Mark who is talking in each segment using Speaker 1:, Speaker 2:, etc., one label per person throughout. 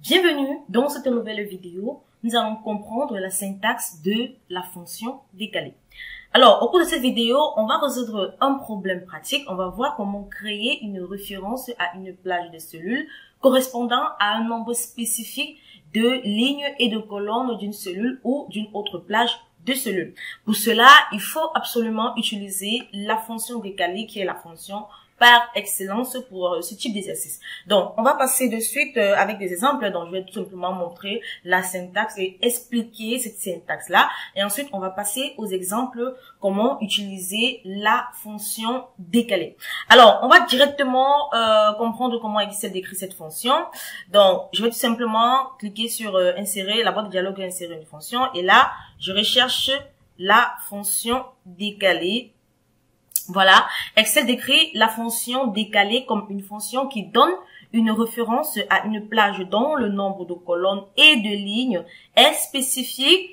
Speaker 1: Bienvenue dans cette nouvelle vidéo. Nous allons comprendre la syntaxe de la fonction décalée. Alors, au cours de cette vidéo, on va résoudre un problème pratique. On va voir comment créer une référence à une plage de cellules correspondant à un nombre spécifique de lignes et de colonnes d'une cellule ou d'une autre plage de cellules. Pour cela, il faut absolument utiliser la fonction décalée qui est la fonction par excellence pour ce type d'exercice. Donc, on va passer de suite avec des exemples. Donc, je vais tout simplement montrer la syntaxe et expliquer cette syntaxe-là. Et ensuite, on va passer aux exemples comment utiliser la fonction décalée. Alors, on va directement comprendre comment Excel décrit cette fonction. Donc, je vais tout simplement cliquer sur insérer, la boîte de dialogue insérer une fonction. Et là, je recherche la fonction décalée. Voilà, Excel décrit la fonction décalée comme une fonction qui donne une référence à une plage dont le nombre de colonnes et de lignes est spécifique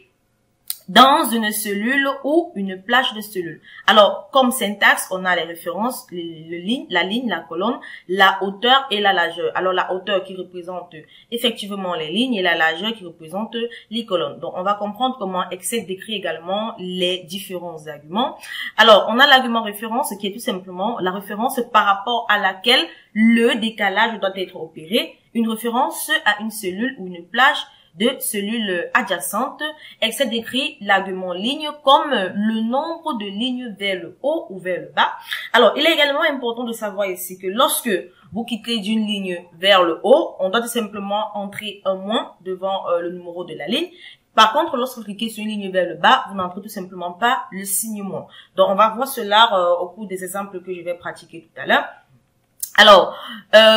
Speaker 1: dans une cellule ou une plage de cellules. Alors, comme syntaxe, on a les références, la ligne, la colonne, la hauteur et la largeur. Alors, la hauteur qui représente effectivement les lignes et la largeur qui représente les colonnes. Donc, on va comprendre comment Excel décrit également les différents arguments. Alors, on a l'argument référence qui est tout simplement la référence par rapport à laquelle le décalage doit être opéré. Une référence à une cellule ou une plage de cellules adjacentes. Excel décrit l'argument ligne comme le nombre de lignes vers le haut ou vers le bas. Alors, il est également important de savoir ici que lorsque vous quittez d'une ligne vers le haut, on doit tout simplement entrer un moins devant le numéro de la ligne. Par contre, lorsque vous cliquez sur une ligne vers le bas, vous n'entrez tout simplement pas le signe moins. Donc, on va voir cela au cours des exemples que je vais pratiquer tout à l'heure. Alors,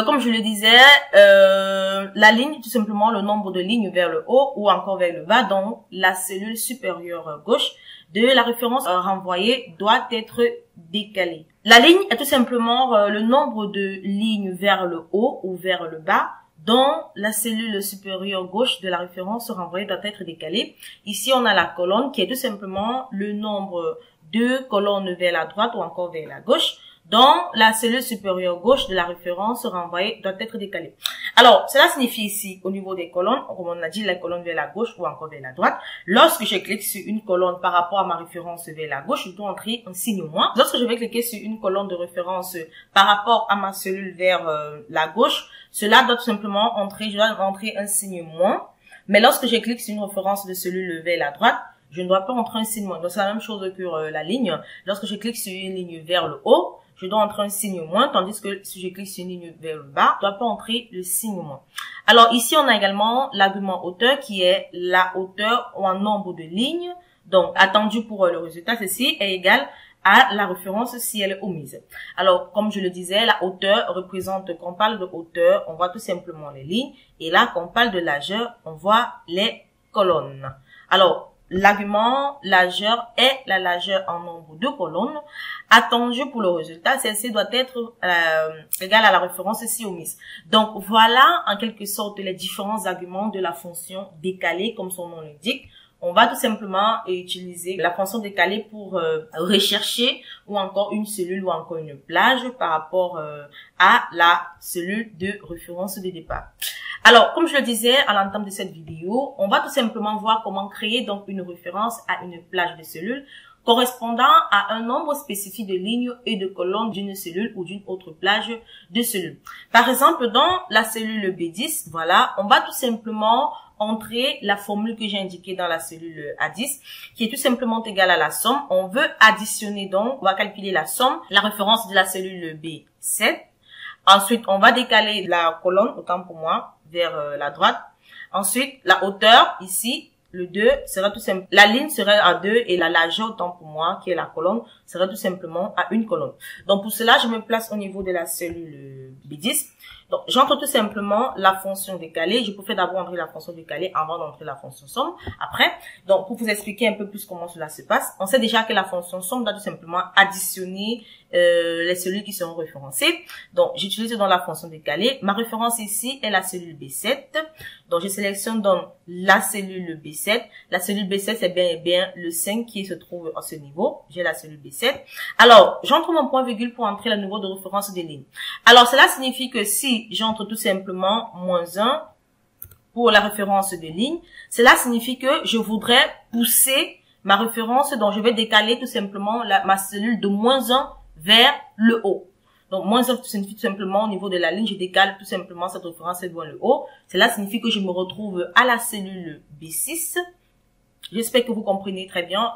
Speaker 1: comme je le disais, la ligne, tout simplement le nombre de lignes vers le haut ou encore vers le bas dans la cellule supérieure gauche de la référence renvoyée doit être décalée. La ligne est tout simplement le nombre de lignes vers le haut ou vers le bas dont la cellule supérieure gauche de la référence renvoyée doit être décalée. Ici, on a la colonne qui est tout simplement le nombre de colonnes vers la droite ou encore vers la gauche, dont la cellule supérieure gauche de la référence renvoyée doit être décalée. Alors, cela signifie ici, au niveau des colonnes, comme on a dit, la colonne vers la gauche ou encore vers la droite, lorsque je clique sur une colonne par rapport à ma référence vers la gauche, je dois entrer un signe moins. Lorsque je vais cliquer sur une colonne de référence par rapport à ma cellule vers la gauche, cela doit tout simplement entrer, je dois entrer un signe moins. Mais lorsque je clique sur une référence de cellule vers la droite, je ne dois pas entrer un signe moins. Donc, c'est la même chose que la ligne. Lorsque je clique sur une ligne vers le haut, je dois entrer un signe moins, tandis que si je clique sur une ligne vers le bas, je ne dois pas entrer le signe moins. Alors ici, on a également l'argument hauteur qui est la hauteur ou un nombre de lignes. Donc, attendu pour le résultat, ceci est égal à la référence si elle est omise. Alors, comme je le disais, la hauteur représente, quand on parle de hauteur, on voit tout simplement les lignes. Et là, quand on parle de largeur, on voit les colonnes. Alors, l'argument largeur est la largeur en nombre de colonnes. Attendu pour le résultat, celle-ci doit être égale à la référence si omise. Donc, voilà en quelque sorte les différents arguments de la fonction décalée, comme son nom l'indique. On va tout simplement utiliser la fonction décalée pour rechercher ou encore une cellule ou encore une plage par rapport à la cellule de référence de départ. Alors, comme je le disais à l'entame de cette vidéo, on va tout simplement voir comment créer donc une référence à une plage de cellules correspondant à un nombre spécifique de lignes et de colonnes d'une cellule ou d'une autre plage de cellules. Par exemple, dans la cellule B10, voilà, on va tout simplement entrer la formule que j'ai indiquée dans la cellule A10, qui est tout simplement égale à la somme. On veut additionner donc, on va calculer la somme, la référence de la cellule B7. Ensuite, on va décaler la colonne, autant pour moi, vers la droite. Ensuite, la hauteur, ici, le 2 sera tout simple. La ligne serait à 2 et la largeur, autant pour moi, qui est la colonne, sera tout simplement à une colonne. Donc, pour cela, je me place au niveau de la cellule B10. Donc, j'entre tout simplement la fonction décalée. Je peux d'abord entrer la fonction décalée avant d'entrer la fonction somme. Après, donc, pour vous expliquer un peu plus comment cela se passe, on sait déjà que la fonction somme doit tout simplement additionner les cellules qui seront référencées. Donc, j'utilise dans la fonction décalée. Ma référence ici est la cellule B7. Donc, je sélectionne donc la cellule B7. La cellule B7, c'est bien et bien le 5 qui se trouve à ce niveau. J'ai la cellule B7. Alors, j'entre mon point virgule pour entrer le niveau de référence des lignes. Alors, cela signifie que si j'entre tout simplement -1 pour la référence de ligne, cela signifie que je voudrais pousser ma référence, donc je vais décaler tout simplement ma cellule de -1 vers le haut. Donc, -1 signifie tout simplement au niveau de la ligne, je décale tout simplement cette référence vers le haut. Cela signifie que je me retrouve à la cellule B6. J'espère que vous comprenez très bien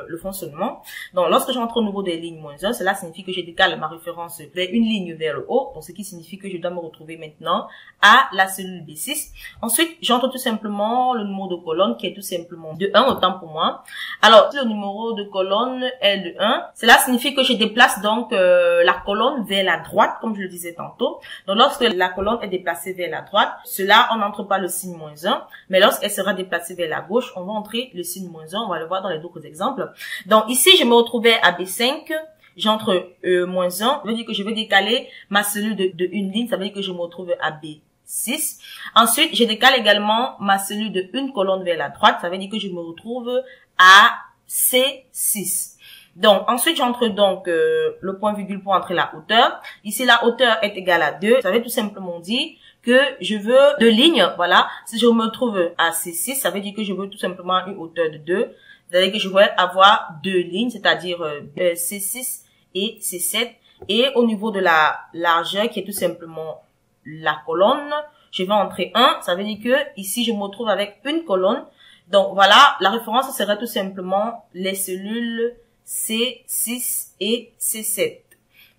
Speaker 1: le fonctionnement. Donc, lorsque j'entre au niveau des lignes -1, cela signifie que je décale ma référence vers une ligne vers le haut. Donc, ce qui signifie que je dois me retrouver maintenant à la cellule B6. Ensuite, j'entre tout simplement le numéro de colonne qui est tout simplement de 1, autant pour moi. Alors, si le numéro de colonne est de 1, cela signifie que je déplace donc la colonne vers la droite, comme je le disais tantôt. Donc, lorsque la colonne est déplacée vers la droite, cela, on n'entre pas le signe -1. Mais lorsqu'elle sera déplacée vers la gauche, on va entrer le signe -1, on va le voir dans les autres exemples. Donc ici, je me retrouvais à B5, j'entre -1, ça veut dire que je vais décaler ma cellule de une ligne, ça veut dire que je me retrouve à B6. Ensuite, je décale également ma cellule de une colonne vers la droite, ça veut dire que je me retrouve à C6. Donc, ensuite, j'entre donc le point virgule pour entrer la hauteur. Ici, la hauteur est égale à 2, ça veut tout simplement dire que je veux 2 lignes, voilà. Si je me trouve à C6, ça veut dire que je veux tout simplement une hauteur de 2. C'est-à-dire que je vais avoir 2 lignes, c'est-à-dire C6 et C7. Et au niveau de la largeur, qui est tout simplement la colonne, je vais entrer 1. Ça veut dire que ici, je me retrouve avec une colonne. Donc voilà, la référence serait tout simplement les cellules C6 et C7.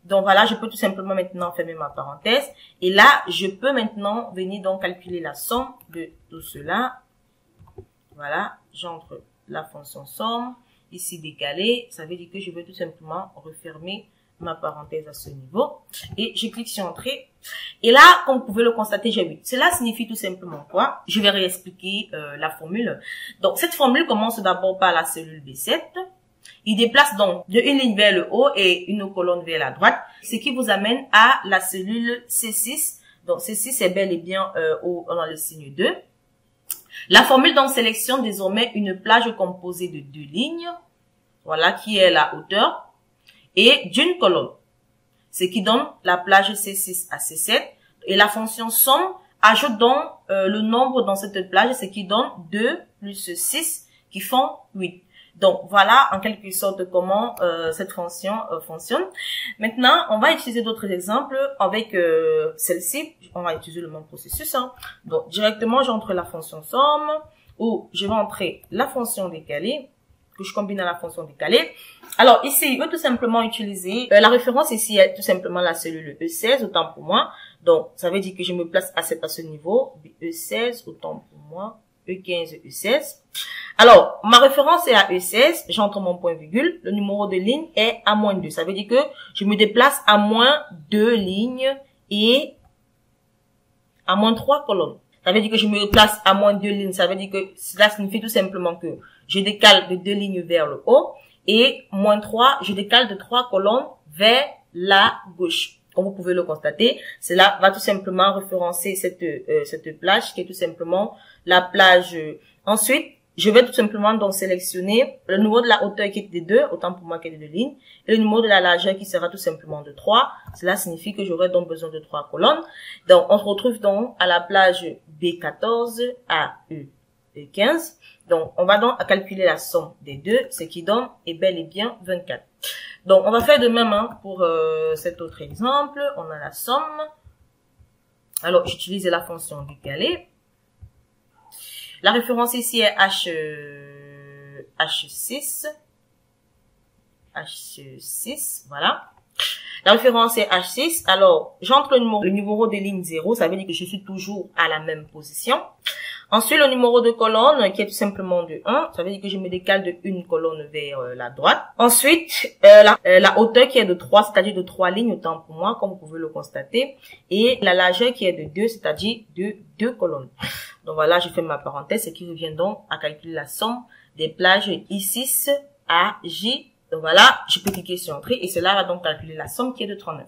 Speaker 1: Donc voilà, je peux tout simplement maintenant fermer ma parenthèse. Et là, je peux maintenant venir donc calculer la somme de tout cela. Voilà, j'entre la fonction somme. Ici décalé, ça veut dire que je vais tout simplement refermer ma parenthèse à ce niveau. Et je clique sur entrée. Et là, comme vous pouvez le constater, j'ai 8. Cela signifie tout simplement quoi? Je vais réexpliquer la formule. Donc cette formule commence d'abord par la cellule B7. Il déplace donc de une ligne vers le haut et une colonne vers la droite, ce qui vous amène à la cellule C6. Donc C6 est bel et bien dans le signe 2. La formule donc sélectionne désormais une plage composée de 2 lignes, voilà, qui est la hauteur, et d'une colonne, ce qui donne la plage C6 à C7. Et la fonction somme ajoute donc le nombre dans cette plage, ce qui donne 2 plus 6 qui font 8. Donc, voilà en quelque sorte comment cette fonction fonctionne. Maintenant, on va utiliser d'autres exemples avec celle-ci. On va utiliser le même processus. Hein. Donc, directement, j'entre la fonction somme où je vais entrer la fonction décalée que je combine à la fonction décalée. Alors, ici, je vais tout simplement utiliser la référence ici est tout simplement la cellule E16, autant pour moi. Donc, ça veut dire que je me place à ce niveau. E16, autant pour moi. E15, E16. Alors, ma référence est à E16, j'entre mon point virgule, le numéro de ligne est à -2. Ça veut dire que je me déplace à -2 lignes et à -3 colonnes. Ça veut dire que je me déplace à -2 lignes, ça veut dire que cela signifie tout simplement que je décale de 2 lignes vers le haut et -3, je décale de 3 colonnes vers la gauche. Comme vous pouvez le constater, cela va tout simplement référencer cette plage qui est tout simplement la plage. Ensuite, je vais tout simplement donc sélectionner le numéro de la hauteur qui est de 2, autant pour moi qu'il est de 2 lignes, et le numéro de la largeur qui sera tout simplement de 3. Cela signifie que j'aurai donc besoin de 3 colonnes. Donc, on se retrouve donc à la plage B14 à E15. Donc, on va donc calculer la somme des deux, ce qui donne est bel et bien 24. Donc, on va faire de même hein, pour cet autre exemple. On a la somme. Alors, j'utilise la fonction décalée. La référence ici est H6. H6, voilà. La référence est H6. Alors, j'entre le numéro de ligne 0. Ça veut dire que je suis toujours à la même position. Ensuite, le numéro de colonne qui est tout simplement de 1. Ça veut dire que je me décale de une colonne vers la droite. Ensuite, la hauteur qui est de 3, c'est-à-dire de 3 lignes, autant pour moi, comme vous pouvez le constater. Et la largeur qui est de 2, c'est-à-dire de 2 colonnes. Donc voilà, je fais ma parenthèse, ce qui revient donc à calculer la somme des plages I6 à J. Donc voilà, je peux cliquer sur entrée et cela va donc calculer la somme qui est de 39.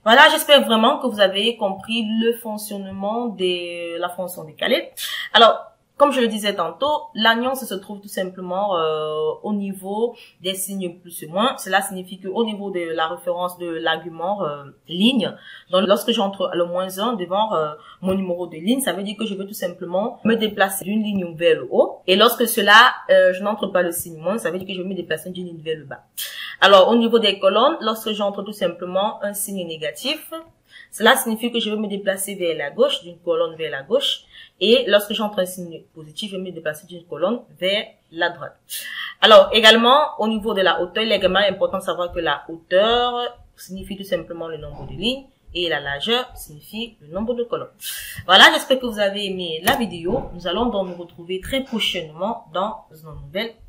Speaker 1: Voilà, j'espère vraiment que vous avez compris le fonctionnement de la fonction décalée. Alors, comme je le disais tantôt, la nuance se trouve tout simplement au niveau des signes plus ou moins. Cela signifie qu'au niveau de la référence de l'argument ligne, donc lorsque j'entre le -1 devant mon numéro de ligne, ça veut dire que je veux tout simplement me déplacer d'une ligne vers le haut. Et lorsque cela, je n'entre pas le signe moins, ça veut dire que je veux me déplacer d'une ligne vers le bas. Alors, au niveau des colonnes, lorsque j'entre tout simplement un signe négatif, cela signifie que je veux me déplacer vers la gauche, d'une colonne vers la gauche. Et lorsque j'entre un signe positif, je vais me déplacer d'une colonne vers la droite. Alors, également, au niveau de la hauteur, il est également important de savoir que la hauteur signifie tout simplement le nombre de lignes et la largeur signifie le nombre de colonnes. Voilà, j'espère que vous avez aimé la vidéo. Nous allons donc nous retrouver très prochainement dans une nouvelle vidéo.